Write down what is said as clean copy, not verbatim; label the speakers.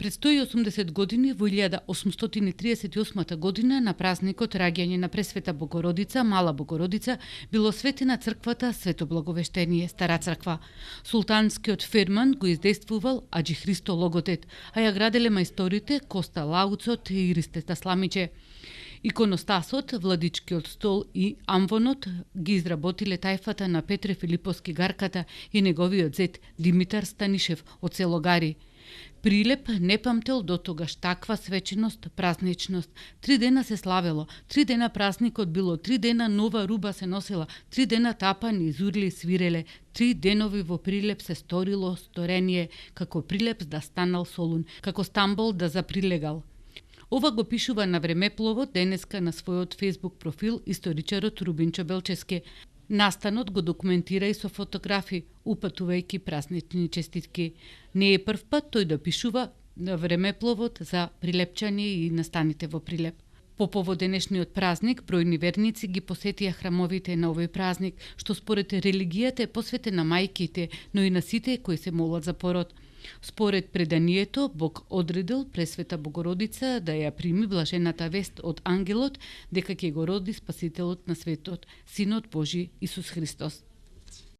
Speaker 1: Пред 180 години, во 1838 година, на празникот раѓање на Пресвета Богородица, Мала Богородица, било осветена црквата Свето Благовештение, Стара црква. Султанскиот ферман го издействувал Аџи Христо Логотет, а ја граделе мајсторите Коста Лауцот и Ристета Сламиче. Иконостасот, владичкиот стол и амвонот ги изработиле тајфата на Петре Филиповски Гарката и неговиот зет Димитар Станишев од село Гари. Прилеп не памтел до тогаш таква свеченост, празничност. 3 дена се славело, 3 дена празникот било, 3 дена нова руба се носила, 3 дена тапани и зурли свиреле, 3 денови во Прилеп се сторило сторение, како Прилеп да станал Солун, како Стамбол да заприлегал. Ова го пишува на Времепловот денеска на својот фејсбук профил историчарот Рубинчо Белчевски. Настанот го документира и со фотографи, упатувајќи празнични честитки. Не е прв пат тој да пишува на Времепловот за прилепчање и настаните во Прилеп. По повод денешниот празник, бројни верници ги посетија храмовите на овој празник, што според религијата е посветен на мајките, но и на сите кои се молат за пород. Според преданието, Бог одредил Пресвета Богородица да ја прими блажената вест од ангелот дека ќе го роди Спасителот на светот, Синот Божи Исус Христос.